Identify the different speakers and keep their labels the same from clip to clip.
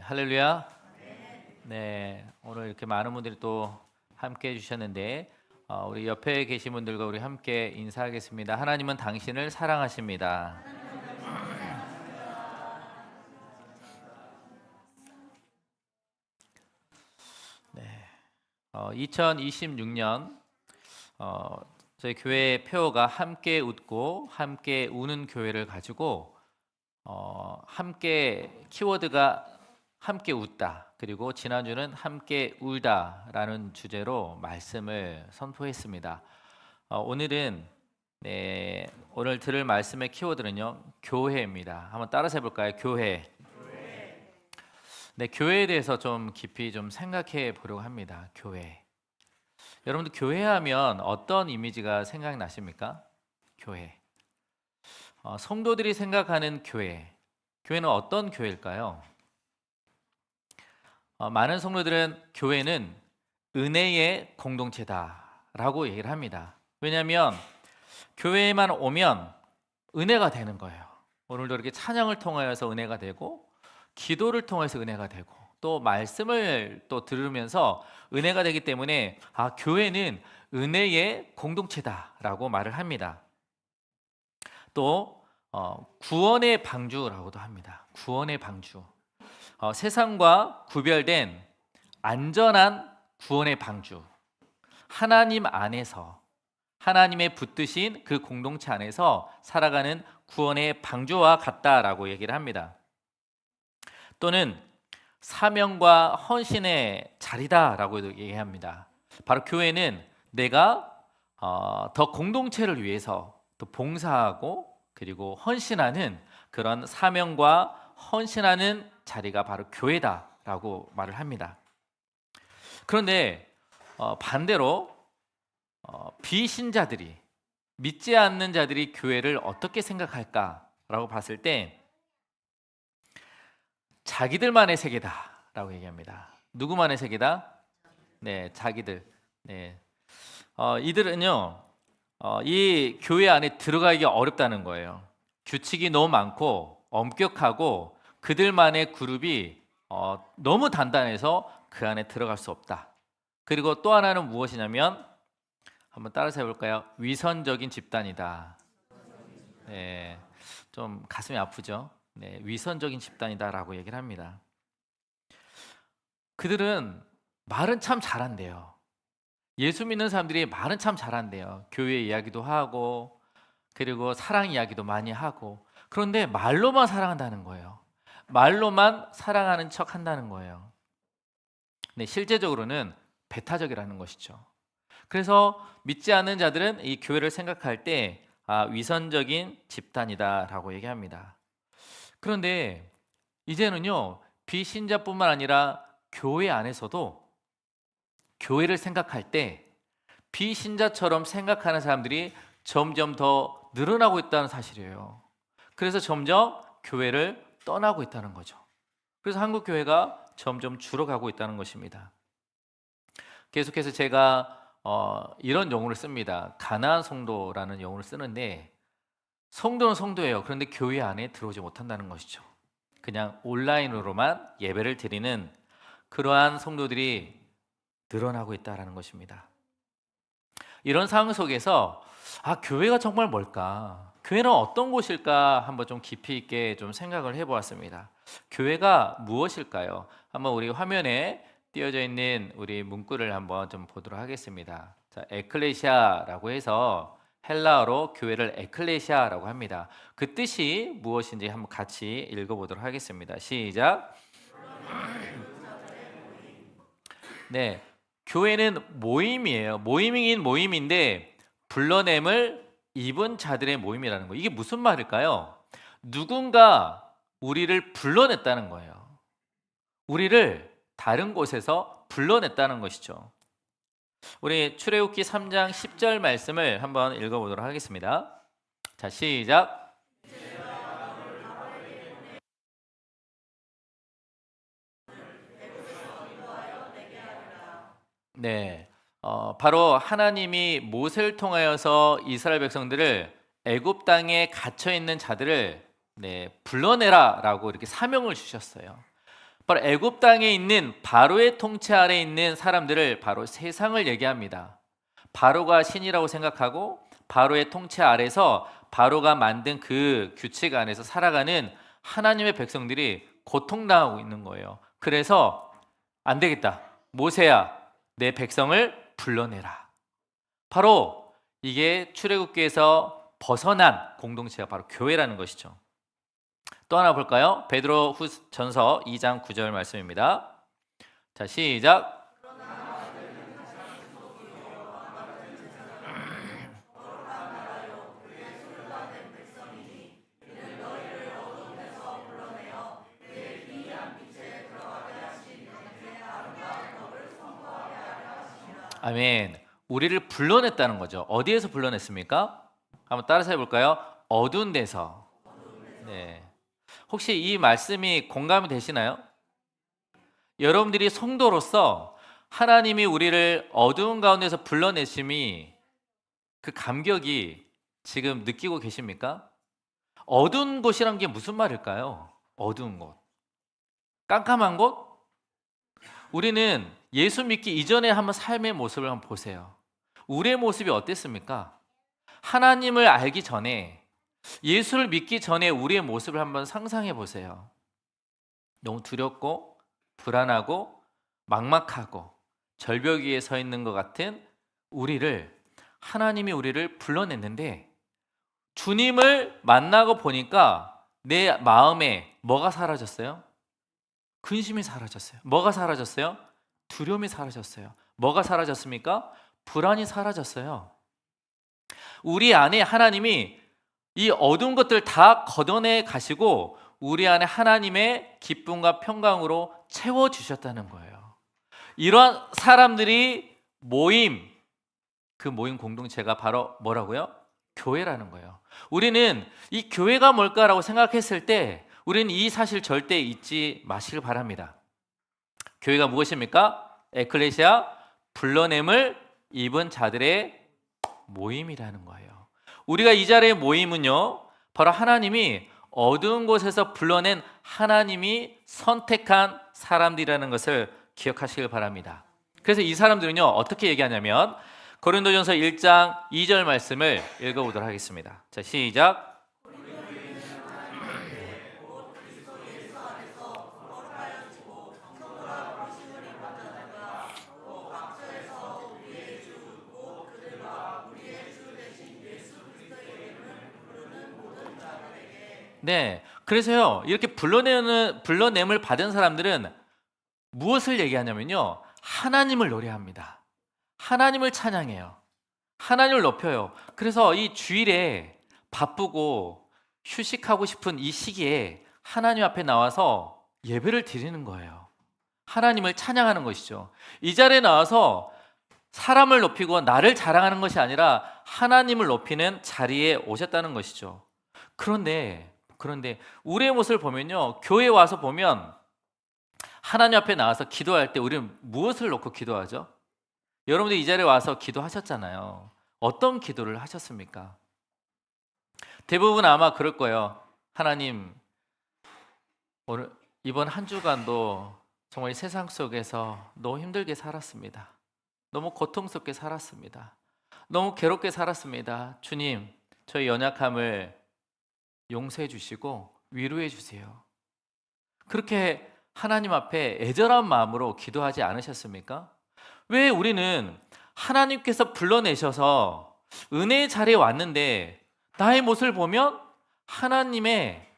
Speaker 1: 할렐루야. 네, 오늘 이렇게 많은 분들이 또 함께 해주셨는데 우리 옆에 계신 분들과 우리 함께 인사하겠습니다. 하나님은 당신을 사랑하십니다. 네, 2026년 저희 교회의 표어가 함께 웃고 함께 우는 교회를 가지고 함께 키워드가 함께 웃다, 그리고 지난주는 함께 울다라는 주제로 말씀을 선포했습니다. 오늘은 오늘 들을 말씀의 키워드는요, 교회입니다. 한번 따라서 해볼까요? 교회. 네, 교회에 대해서 좀 깊이 좀 생각해 보려고 합니다. 교회. 여러분들 교회하면 어떤 이미지가 생각나십니까? 교회. 성도들이 생각하는 교회. 교회는 어떤 교회일까요? 많은 성도들은 교회는 은혜의 공동체다라고 얘기를 합니다. 왜냐하면 교회에만 오면 은혜가 되는 거예요. 오늘도 이렇게 찬양을 통하여서 은혜가 되고, 기도를 통해서 은혜가 되고, 또 말씀을 또 들으면서 은혜가 되기 때문에 교회는 은혜의 공동체다라고 말을 합니다. 또 구원의 방주라고도 합니다. 구원의 방주. 세상과 구별된 안전한 구원의 방주. 하나님 안에서, 하나님의 붙드신 그 공동체 안에서 살아가는 구원의 방주와 같다라고 얘기를 합니다. 또는 사명과 헌신의 자리다라고 얘기합니다. 바로 교회는 내가 더 공동체를 위해서 또 봉사하고 그리고 헌신하는 그런 사명과 헌신하는 자리가 바로 교회다라고 말을 합니다. 그런데 반대로 비신자들이, 믿지 않는 자들이 교회를 어떻게 생각할까라고 봤을 때 자기들만의 세계다라고 얘기합니다. 누구만의 세계다? 네, 자기들. 네, 이들은요, 이 교회 안에 들어가기가 어렵다는 거예요. 규칙이 너무 많고 엄격하고 그들만의 그룹이 너무 단단해서 그 안에 들어갈 수 없다. 그리고 또 하나는 무엇이냐면, 한번 따라서 해볼까요? 위선적인 집단이다. 네, 좀 가슴이 아프죠? 네, 위선적인 집단이다라고 얘기를 합니다. 그들은 말은 참 잘한대요. 예수 믿는 사람들이 말은 참 잘한대요. 교회 이야기도 하고 그리고 사랑 이야기도 많이 하고, 그런데 말로만 사랑한다는 거예요. 말로만 사랑하는 척 한다는 거예요. 네, 실제적으로는 배타적이라는 것이죠. 그래서 믿지 않는 자들은 이 교회를 생각할 때 위선적인 집단이다라고 얘기합니다. 그런데 이제는요, 비신자뿐만 아니라 교회 안에서도 교회를 생각할 때 비신자처럼 생각하는 사람들이 점점 더 늘어나고 있다는 사실이에요. 그래서 점점 교회를 떠나고 있다는 거죠. 그래서 한국 교회가 점점 줄어가고 있다는 것입니다. 계속해서 제가 이런 용어를 씁니다. 가나안 성도라는 용어를 쓰는데, 성도는 성도예요. 그런데 교회 안에 들어오지 못한다는 것이죠. 그냥 온라인으로만 예배를 드리는 그러한 성도들이 늘어나고 있다는 것입니다. 이런 상황 속에서 교회가 정말 뭘까? 교회는 어떤 곳일까? 한번 좀 깊이 있게 좀 생각을 해보았습니다. 교회가 무엇일까요? 한번 우리 화면에 띄어져 있는 우리 문구를 한번 좀 보도록 하겠습니다. 자, 에클레시아라고 해서 헬라어로 교회를 에클레시아라고 합니다. 그 뜻이 무엇인지 한번 같이 읽어보도록 하겠습니다. 시작. 네, 교회는 모임이에요. 모임이긴 모임인데 불러냄을 입은 자들의 모임이라는 거예요. 이게 무슨 말일까요? 누군가 우리를 불러냈다는 거예요. 우리를 다른 곳에서 불러냈다는 것이죠. 우리 출애굽기 3장 10절 말씀을 한번 읽어보도록 하겠습니다. 자, 시작. 네, 바로 하나님이 모세를 통하여서 이스라엘 백성들을 애굽 땅에 갇혀 있는 자들을 불러내라라고 이렇게 사명을 주셨어요. 바로 애굽 땅에 있는 바로의 통치 아래 있는 사람들을 바로 세상을 얘기합니다. 바로가 신이라고 생각하고 바로의 통치 아래서 바로가 만든 그 규칙 안에서 살아가는 하나님의 백성들이 고통당하고 있는 거예요. 그래서 안 되겠다. 모세야, 내 백성을 불러내라. 바로 이게 출애굽기에서 벗어난 공동체가 바로 교회라는 것이죠. 또 하나 볼까요? 베드로후전서 2장 9절 말씀입니다. 자, 시작. 아멘. 우리를 불러냈다는 거죠. 어디에서 불러냈습니까? 한번 따라서 해볼까요? 어두운 데서. 네. 혹시 이 말씀이 공감이 되시나요? 여러분들이 성도로서 하나님이 우리를 어두운 가운데서 불러내심이 그 감격이 지금 느끼고 계십니까? 어두운 곳이란 게 무슨 말일까요? 어두운 곳. 깜깜한 곳? 우리는 예수 믿기 이전에 한번 삶의 모습을 한번 보세요. 우리의 모습이 어땠습니까? 하나님을 알기 전에, 예수를 믿기 전에 우리의 모습을 한번 상상해 보세요. 너무 두렵고 불안하고 막막하고 절벽 위에 서 있는 것 같은 하나님이 우리를 불러냈는데, 주님을 만나고 보니까 내 마음에 뭐가 사라졌어요? 근심이 사라졌어요. 뭐가 사라졌어요? 두려움이 사라졌어요. 뭐가 사라졌습니까? 불안이 사라졌어요. 우리 안에 하나님이 이 어두운 것들 다 걷어내 가시고 우리 안에 하나님의 기쁨과 평강으로 채워주셨다는 거예요. 이러한 사람들이 그 모임 공동체가 바로 뭐라고요? 교회라는 거예요. 우리는 이 교회가 뭘까라고 생각했을 때 우리는 이 사실 절대 잊지 마시길 바랍니다. 교회가 무엇입니까? 에클레시아, 불러냄을 입은 자들의 모임이라는 거예요. 우리가 이 자리에 모임은요, 바로 하나님이 어두운 곳에서 불러낸 하나님이 선택한 사람들이라는 것을 기억하시길 바랍니다. 그래서 이 사람들은요, 어떻게 얘기하냐면 고린도전서 1장 2절 말씀을 읽어보도록 하겠습니다. 자, 시작. 네, 그래서요, 이렇게 불러냄을 받은 사람들은 무엇을 얘기하냐면요, 하나님을 노래합니다. 하나님을 찬양해요. 하나님을 높여요. 그래서 이 주일에 바쁘고 휴식하고 싶은 이 시기에 하나님 앞에 나와서 예배를 드리는 거예요. 하나님을 찬양하는 것이죠. 이 자리에 나와서 사람을 높이고 나를 자랑하는 것이 아니라 하나님을 높이는 자리에 오셨다는 것이죠. 그런데 우리의 모습을 보면요, 교회에 와서 보면 하나님 앞에 나와서 기도할 때 우리는 무엇을 놓고 기도하죠? 여러분들 이 자리에 와서 기도하셨잖아요. 어떤 기도를 하셨습니까? 대부분 아마 그럴 거예요. 하나님, 오늘 이번 한 주간도 정말 이 세상 속에서 너무 힘들게 살았습니다. 너무 고통스럽게 살았습니다. 너무 괴롭게 살았습니다. 주님, 저희 연약함을 용서해 주시고 위로해 주세요. 그렇게 하나님 앞에 애절한 마음으로 기도하지 않으셨습니까? 왜 우리는 하나님께서 불러내셔서 은혜의 자리에 왔는데 나의 모습을 보면 하나님의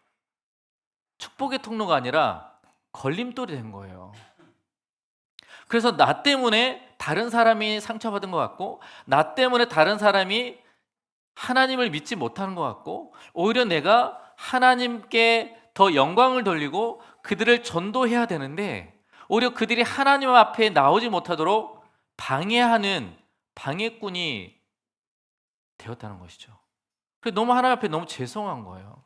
Speaker 1: 축복의 통로가 아니라 걸림돌이 된 거예요. 그래서 나 때문에 다른 사람이 상처받은 것 같고, 나 때문에 다른 사람이 하나님을 믿지 못하는 것 같고, 오히려 내가 하나님께 더 영광을 돌리고 그들을 전도해야 되는데 오히려 그들이 하나님 앞에 나오지 못하도록 방해하는 방해꾼이 되었다는 것이죠. 그래서 너무 하나님 앞에 너무 죄송한 거예요.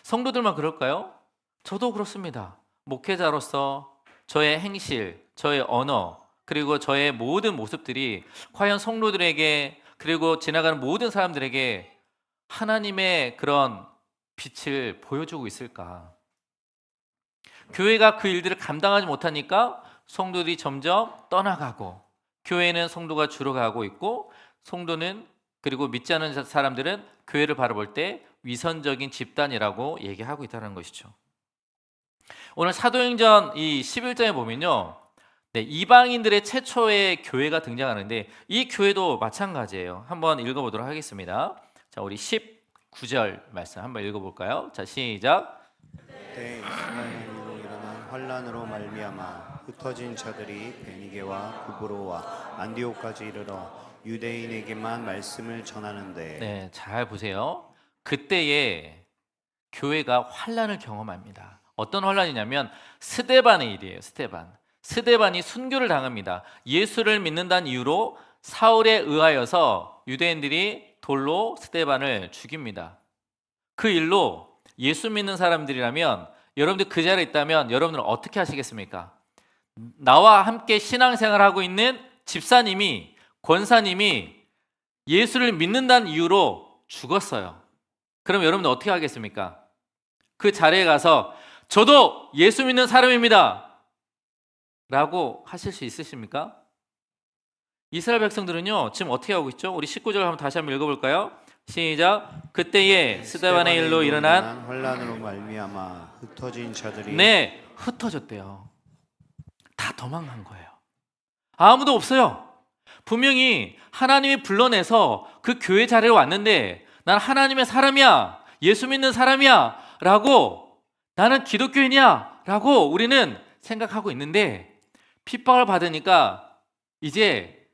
Speaker 1: 성도들만 그럴까요? 저도 그렇습니다. 목회자로서 저의 행실, 저의 언어, 그리고 저의 모든 모습들이 과연 성도들에게, 그리고 지나가는 모든 사람들에게 하나님의 그런 빛을 보여주고 있을까? 교회가 그 일들을 감당하지 못하니까 성도들이 점점 떠나가고 교회는 성도가 줄어가고 있고 성도는 그리고 믿지 않는 사람들은 교회를 바라볼 때 위선적인 집단이라고 얘기하고 있다는 것이죠. 오늘 사도행전 이 11장에 보면요. 네, 이방인들의 최초의 교회가 등장하는데 이 교회도 마찬가지예요. 한번 읽어보도록 하겠습니다. 자, 우리 19절 말씀 한번 읽어볼까요? 자, 시작.
Speaker 2: 그때 이스라엘로 일어난 환란으로 말미암아 흩어진 자들이 베니게와 구브로와 안디옥까지 이르러 유대인에게만 말씀을 전하는데
Speaker 1: 네, 잘 보세요. 그때에 교회가 환란을 경험합니다. 어떤 환란이냐면 스데반의 일이에요. 스데반이 순교를 당합니다. 예수를 믿는다는 이유로 사울에 의하여서 유대인들이 돌로 스데반을 죽입니다. 그 일로 예수 믿는 사람들이라면 여러분들 그 자리에 있다면 여러분들은 어떻게 하시겠습니까? 나와 함께 신앙생활하고 있는 집사님이 권사님이 예수를 믿는다는 이유로 죽었어요. 그럼 여러분들 어떻게 하겠습니까? 그 자리에 가서 저도 예수 믿는 사람입니다 라고 하실 수 있으십니까? 이스라엘 백성들은요 지금 어떻게 하고 있죠? 우리 19절 한번 다시 한번 읽어볼까요? 시작. 그때에 스데반의 일로 일어난
Speaker 2: 환란으로 말미암아 흩어진 자들이
Speaker 1: 네, 흩어졌대요. 다 도망간 거예요. 아무도 없어요. 분명히 하나님이 불러내서 그 교회 자리에 왔는데 난 하나님의 사람이야, 예수 믿는 사람이야 라고, 나는 기독교인이야 라고 우리는 생각하고 있는데 핍박을 받으니까 이제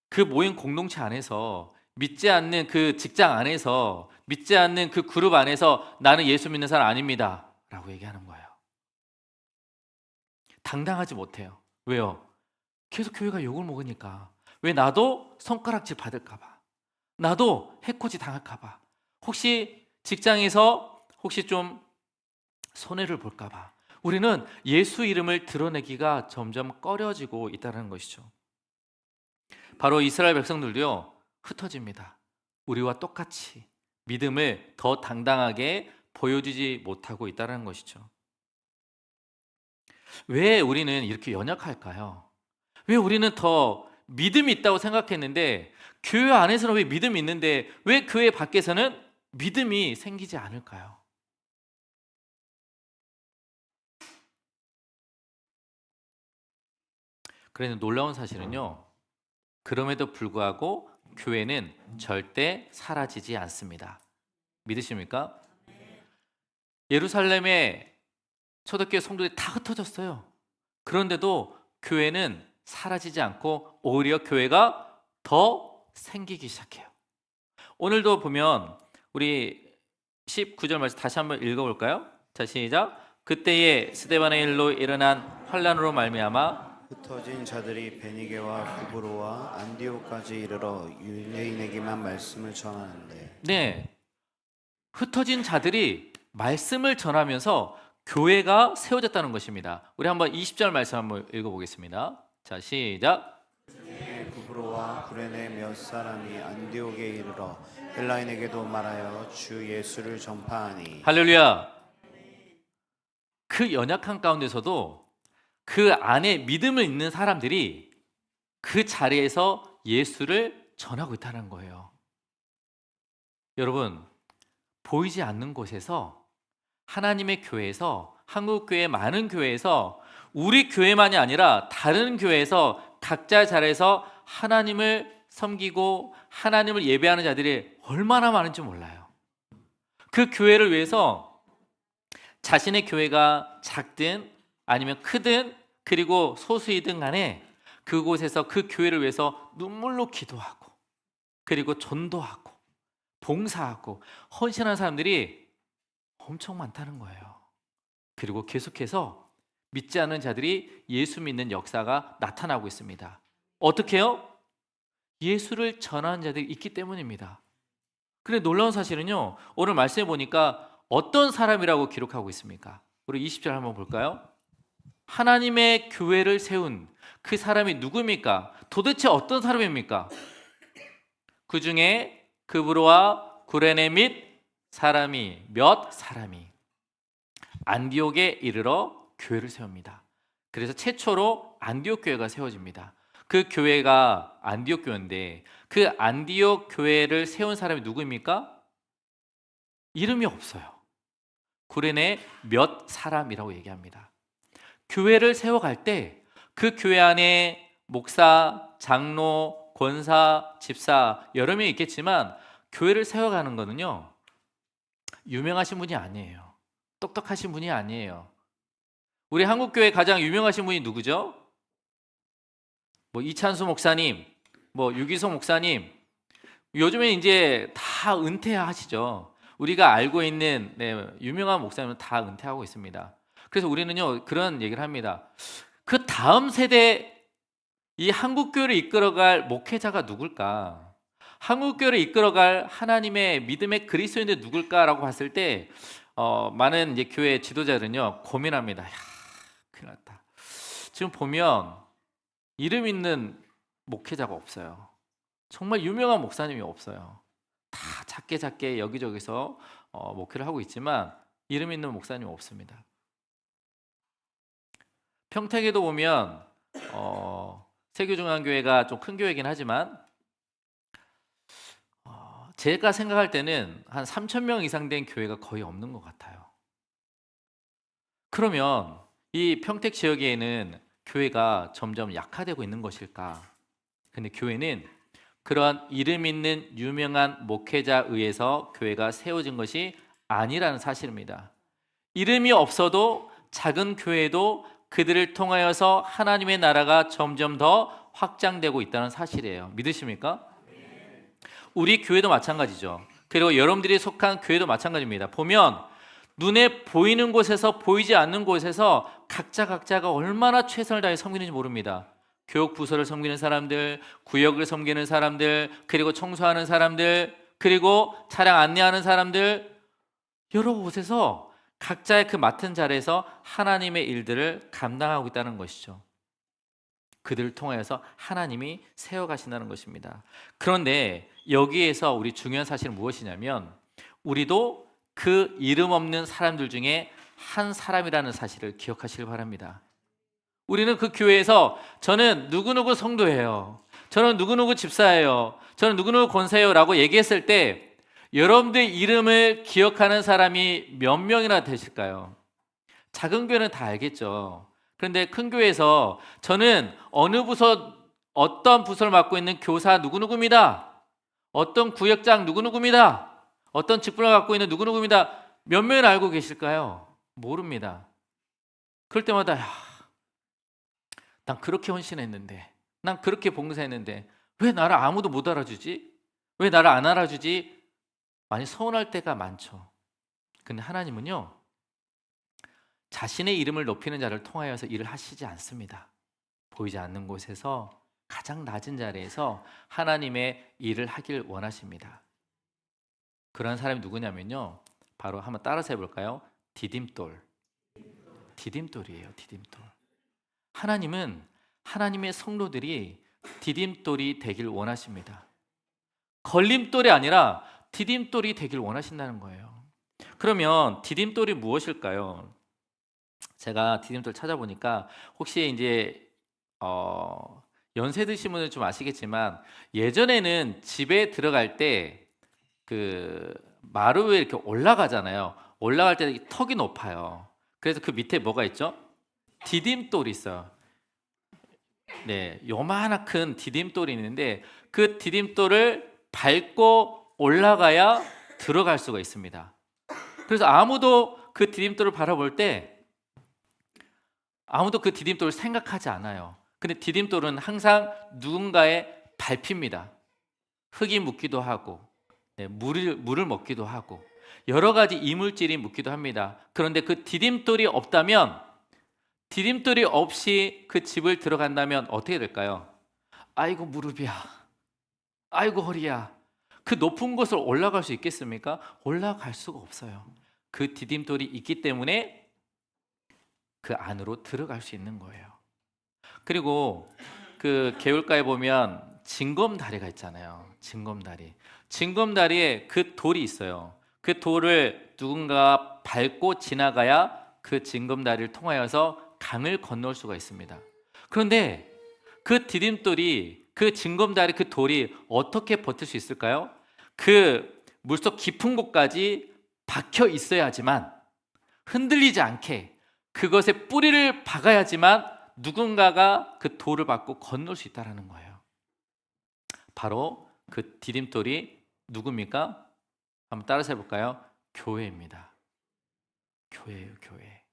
Speaker 1: 그 모임 공동체 안에서 믿지 않는 그 직장 안에서 믿지 않는 그 그룹 안에서 나는 예수 믿는 사람 아닙니다 라고 얘기하는 거예요. 당당하지 못해요. 왜요? 계속 교회가 욕을 먹으니까. 왜? 나도 손가락질 받을까 봐, 나도 해코지 당할까 봐, 혹시 직장에서 혹시 좀 손해를 볼까 봐 우리는 예수 이름을 드러내기가 점점 꺼려지고 있다는 것이죠. 바로 이스라엘 백성들도요 흩어집니다. 우리와 똑같이 믿음을 더 당당하게 보여주지 못하고 있다는 것이죠. 왜 우리는 이렇게 연약할까요? 왜 우리는 더 믿음이 있다고 생각했는데 교회 안에서는 왜 믿음이 있는데 왜 교회 밖에서는 믿음이 생기지 않을까요? 그래서 놀라운 사실은요, 그럼에도 불구하고 교회는 절대 사라지지 않습니다. 믿으십니까? 예루살렘에 초대교회 성도들이 다 흩어졌어요. 그런데도 교회는 사라지지 않고 오히려 교회가 더 생기기 시작해요. 오늘도 보면 우리 19절 말씀 다시 한번 읽어볼까요? 자, 시작. 그때에 스데반의 일로 일어난 환란으로 말미암아
Speaker 2: 흩어진 자들이 베니게와 구브로와 안디옥까지 이르러 유대인에게만 말씀을 전하는데
Speaker 1: 네, 흩어진 자들이 말씀을 전하면서 교회가 세워졌다는 것입니다. 우리 한번 20절 말씀 한번 읽어보겠습니다. 자, 시작.
Speaker 2: 구브로와 구레네 몇 사람이 안디옥에 이르러 헬라인에게도 말하여 주 예수를 전파하니
Speaker 1: 할렐루야. 그 연약한 가운데서도 그 안에 믿음을 있는 사람들이 그 자리에서 예수를 전하고 있다는 거예요. 여러분, 보이지 않는 곳에서 하나님의 교회에서, 한국교회 많은 교회에서, 우리 교회만이 아니라 다른 교회에서 각자 자리에서 하나님을 섬기고 하나님을 예배하는 자들이 얼마나 많은지 몰라요. 그 교회를 위해서 자신의 교회가 작든 아니면 크든 그리고 소수이든 간에 그곳에서 그 교회를 위해서 눈물로 기도하고 그리고 전도하고 봉사하고 헌신하는 사람들이 엄청 많다는 거예요. 그리고 계속해서 믿지 않는 자들이 예수 믿는 역사가 나타나고 있습니다. 어떻게 해요? 예수를 전하는 자들이 있기 때문입니다. 그런데 놀라운 사실은요, 오늘 말씀해 보니까 어떤 사람이라고 기록하고 있습니까? 우리 20절 한번 볼까요? 하나님의 교회를 세운 그 사람이 누구입니까? 도대체 어떤 사람입니까? 그 중에 그브로와 구레네 및 몇 사람이 안디옥에 이르러 교회를 세웁니다. 그래서 최초로 안디옥 교회가 세워집니다. 그 교회가 안디옥 교회인데 그 안디옥 교회를 세운 사람이 누구입니까? 이름이 없어요. 구레네 몇 사람이라고 얘기합니다. 교회를 세워갈 때 그 교회 안에 목사, 장로, 권사, 집사 여러 명이 있겠지만 교회를 세워가는 거는요, 유명하신 분이 아니에요. 똑똑하신 분이 아니에요. 우리 한국교회 가장 유명하신 분이 누구죠? 뭐 이찬수 목사님, 뭐 유기성 목사님, 요즘에 이제 다 은퇴하시죠. 우리가 알고 있는 유명한 목사님은 다 은퇴하고 있습니다. 그래서 우리는요 그런 얘기를 합니다. 그 다음 세대 이 한국교회를 이끌어갈 목회자가 누굴까? 한국교회를 이끌어갈 하나님의 믿음의 그리스도인들 누굴까라고 봤을 때 많은 이제 교회 지도자들은요 고민합니다. 야, 큰일 났다. 지금 보면 이름 있는 목회자가 없어요. 정말 유명한 목사님이 없어요. 다 작게 여기저기서 목회를 하고 있지만 이름 있는 목사님이 없습니다. 평택에도 보면 세교중앙교회가 좀 큰 교회이긴 하지만 제가 생각할 때는 한 3,000명 이상 된 교회가 거의 없는 것 같아요. 그러면 이 평택 지역에는 교회가 점점 약화되고 있는 것일까? 근데 교회는 그런 이름 있는 유명한 목회자에 의해서 교회가 세워진 것이 아니라는 사실입니다. 이름이 없어도 작은 교회도 그들을 통하여서 하나님의 나라가 점점 더 확장되고 있다는 사실이에요. 믿으십니까? 우리 교회도 마찬가지죠. 그리고 여러분들이 속한 교회도 마찬가지입니다. 보면 눈에 보이는 곳에서 보이지 않는 곳에서 각자가 얼마나 최선을 다해 섬기는지 모릅니다. 교육 부서를 섬기는 사람들, 구역을 섬기는 사람들, 그리고 청소하는 사람들, 그리고 차량 안내하는 사람들, 여러 곳에서 각자의 그 맡은 자리에서 하나님의 일들을 감당하고 있다는 것이죠. 그들을 통하여서 하나님이 세워가신다는 것입니다. 그런데 여기에서 우리 중요한 사실은 무엇이냐면 우리도 그 이름 없는 사람들 중에 한 사람이라는 사실을 기억하시길 바랍니다. 우리는 그 교회에서 저는 누구누구 성도예요, 저는 누구누구 집사예요, 저는 누구누구 권사예요 라고 얘기했을 때 여러분들 이름을 기억하는 사람이 몇 명이나 되실까요? 작은 교회는 다 알겠죠. 그런데 큰 교회에서 저는 어느 부서 어떤 부서를 맡고 있는 교사 누구누구입니다, 어떤 구역장 누구누구입니다, 어떤 직분을 갖고 있는 누구누구입니다. 몇 명을 알고 계실까요? 모릅니다. 그럴 때마다 난 그렇게 헌신했는데, 난 그렇게 봉사했는데 왜 나를 아무도 못 알아주지? 왜 나를 안 알아주지? 많이 서운할 때가 많죠. 근데 하나님은요 자신의 이름을 높이는 자를 통하여서 일을 하시지 않습니다. 보이지 않는 곳에서 가장 낮은 자리에서 하나님의 일을 하길 원하십니다. 그런 사람이 누구냐면요, 바로 한번 따라서 해볼까요? 디딤돌이에요. 디딤돌. 하나님은 하나님의 성도들이 디딤돌이 되길 원하십니다. 걸림돌이 아니라 디딤돌이 되길 원하신다는 거예요. 그러면 디딤돌이 무엇일까요? 제가 디딤돌 찾아보니까 혹시 이제 연세 드신 분은 좀 아시겠지만 예전에는 집에 들어갈 때 그 마루 위에 이렇게 올라가잖아요. 올라갈 때 턱이 높아요. 그래서 그 밑에 뭐가 있죠? 디딤돌이 있어요. 네, 요만한 큰 디딤돌이 있는데 그 디딤돌을 밟고 올라가야 들어갈 수가 있습니다. 그래서 아무도 그 디딤돌을 바라볼 때 아무도 그 디딤돌을 생각하지 않아요. 근데 디딤돌은 항상 누군가의 밟힙니다. 흙이 묻기도 하고 물을 먹기도 하고 여러 가지 이물질이 묻기도 합니다. 그런데 그 디딤돌이 없다면, 디딤돌이 없이 그 집을 들어간다면 어떻게 될까요? 아이고 무릎이야, 아이고 허리야. 그 높은 곳을 올라갈 수 있겠습니까? 올라갈 수가 없어요. 그 디딤돌이 있기 때문에 그 안으로 들어갈 수 있는 거예요. 그리고 그 개울가에 보면 징검다리가 있잖아요. 징검다리에 그 돌이 있어요. 그 돌을 누군가 밟고 지나가야 그 징검다리를 통하여서 강을 건널 수가 있습니다. 그런데 그 디딤돌이, 그 징검다리, 그 돌이 어떻게 버틸 수 있을까요? 그 물속 깊은 곳까지 박혀 있어야지만, 흔들리지 않게 그것에 뿌리를 박아야지만 누군가가 그 돌을 받고 건널 수 있다는 거예요. 바로 그 디딤돌이 누굽니까? 한번 따라서 해볼까요? 교회입니다. 교회예요, 교회.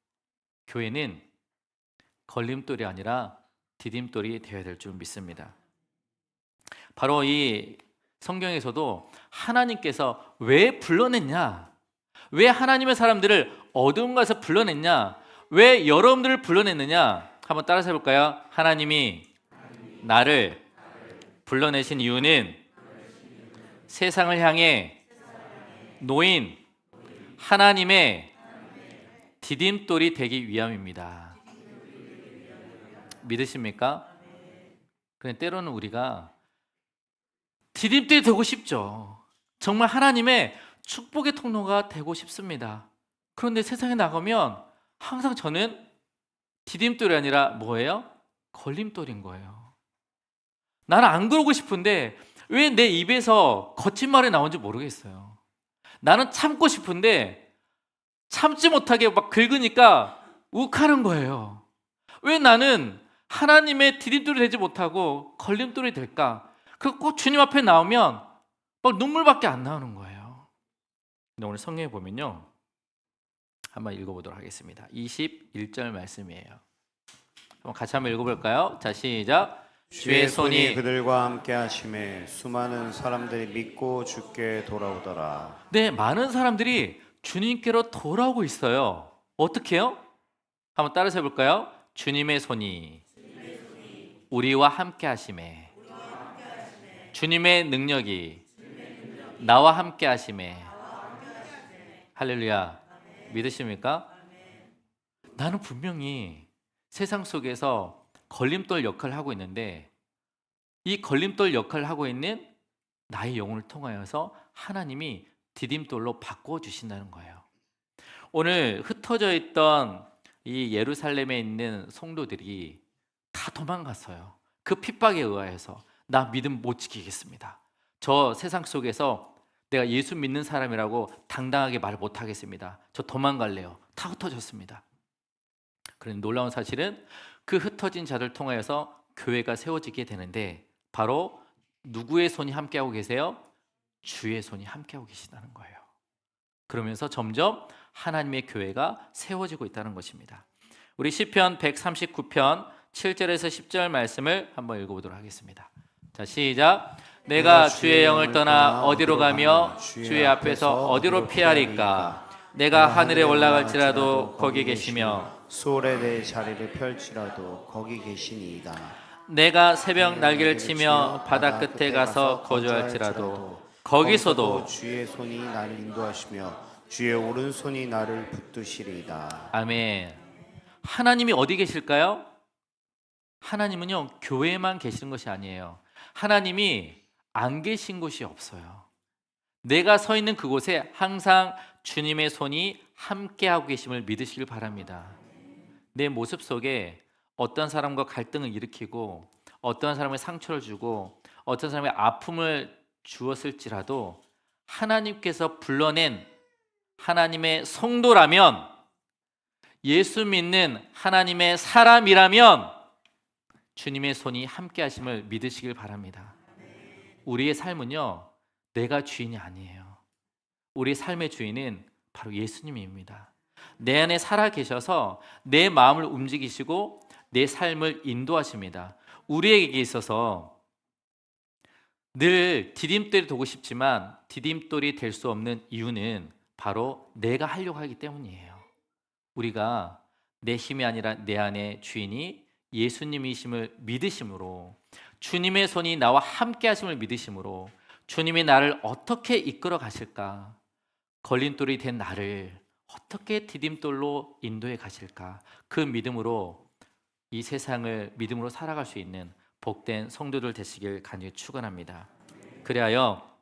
Speaker 1: 교회는 걸림돌이 아니라 디딤돌이 되어야 될 줄 믿습니다. 바로 이 성경에서도 하나님께서 왜 불러냈냐, 왜 하나님의 사람들을 어두운 곳에서 불러냈냐, 왜 여러분들을 불러냈느냐, 한번 따라서 해볼까요? 하나님이 나를 불러내신 이유는 세상을 향해 놓인 하나님의 디딤돌이 되기 위함입니다. 믿으십니까? 그런데 때로는 우리가 디딤돌이 되고 싶죠. 정말 하나님의 축복의 통로가 되고 싶습니다. 그런데 세상에 나가면 항상 저는 디딤돌이 아니라 뭐예요? 걸림돌인 거예요. 나는 안 그러고 싶은데 왜 내 입에서 거친 말이 나온지 모르겠어요. 나는 참고 싶은데 참지 못하게 막 긁으니까 욱하는 거예요. 왜 나는 하나님의 디딤돌이 되지 못하고 걸림돌이 될까? 그 꼭 주님 앞에 나오면 막 눈물밖에 안 나오는 거예요. 근데 오늘 성경에 보면요, 한번 읽어보도록 하겠습니다. 21절 말씀이에요. 한번 같이 한번 읽어볼까요? 자, 시작.
Speaker 2: 주의 손이 그들과 함께 하심에 수많은 사람들이 믿고 주께 돌아오더라.
Speaker 1: 네, 많은 사람들이 주님께로 돌아오고 있어요. 어떻게 해요? 한번 따라서 해볼까요? 주님의 손이 우리와 함께 하심에, 주님의 능력이 나와 함께 하심에. 할렐루야. 믿으십니까? 나는 분명히 세상 속에서 걸림돌 역할을 하고 있는데, 이 걸림돌 역할을 하고 있는 나의 영혼을 통하여서 하나님이 디딤돌로 바꾸어 주신다는 거예요. 오늘 흩어져 있던 이 예루살렘에 있는 성도들이 다 도망갔어요. 그 핍박에 의하여서 나 믿음 못 지키겠습니다. 저 세상 속에서 내가 예수 믿는 사람이라고 당당하게 말 못 하겠습니다. 저 도망갈래요. 다 흩어졌습니다. 그런데 놀라운 사실은 그 흩어진 자를 통하여서 교회가 세워지게 되는데, 바로 누구의 손이 함께하고 계세요? 주의 손이 함께하고 계시다는 거예요. 그러면서 점점 하나님의 교회가 세워지고 있다는 것입니다. 우리 시편 139편 7절에서 10절 말씀을 한번 읽어보도록 하겠습니다. 자, 시작. 내가 주의 영을 떠나 어디로 가며 주의 앞에서 어디로 피하리까? 내가 하늘에 올라갈지라도 거기 계시며
Speaker 2: 소홀에 내 자리를 펼치라도 거기 계시니이다.
Speaker 1: 내가 새벽 날개를 치며 바다 끝에 가서 거주할지라도 거기서도
Speaker 2: 주의 손이 나를 인도하시며 주의 오른손이 나를 붙드시리이다.
Speaker 1: 아멘. 하나님이 어디 계실까요? 하나님은요, 교회에만 계시는 것이 아니에요. 하나님이 안 계신 곳이 없어요. 내가 서 있는 그곳에 항상 주님의 손이 함께하고 계심을 믿으시길 바랍니다. 내 모습 속에 어떤 사람과 갈등을 일으키고 어떤 사람의 상처를 주고 어떤 사람의 아픔을 주었을지라도 하나님께서 불러낸 하나님의 성도라면, 예수 믿는 하나님의 사람이라면 주님의 손이 함께 하심을 믿으시길 바랍니다. 우리의 삶은요, 내가 주인이 아니에요. 우리 삶의 주인은 바로 예수님입니다. 내 안에 살아 계셔서 내 마음을 움직이시고 내 삶을 인도하십니다. 우리에게 있어서 늘 디딤돌이 되고 싶지만 디딤돌이 될 수 없는 이유는 바로 내가 하려고 하기 때문이에요. 우리가 내 힘이 아니라 내 안에 주인이 예수님이심을 믿으심으로, 주님의 손이 나와 함께 하심을 믿으심으로 주님이 나를 어떻게 이끌어 가실까? 걸림돌이 된 나를 어떻게 디딤돌로 인도해 가실까? 그 믿음으로 이 세상을 믿음으로 살아갈 수 있는 복된 성도들 되시길 간절히 축원합니다. 그리하여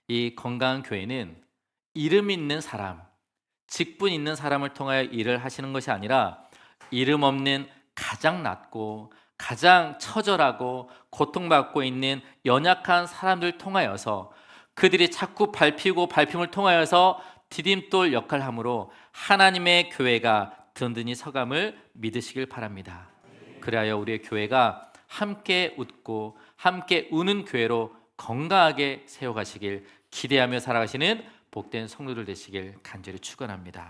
Speaker 1: 이 건강한 교회는 이름 있는 사람, 직분 있는 사람을 통하여 일을 하시는 것이 아니라 이름 없는 가장 낮고 가장 처절하고 고통받고 있는 연약한 사람들 통하여서 그들이 자꾸 밟히고 밟힘을 통하여서 디딤돌 역할을 함으로 하나님의 교회가 든든히 서감을 믿으시길 바랍니다. 그리하여 우리의 교회가 함께 웃고 함께 우는 교회로 건강하게 세워가시길 기대하며 살아가시는 복된 성도들 되시길 간절히 축원합니다.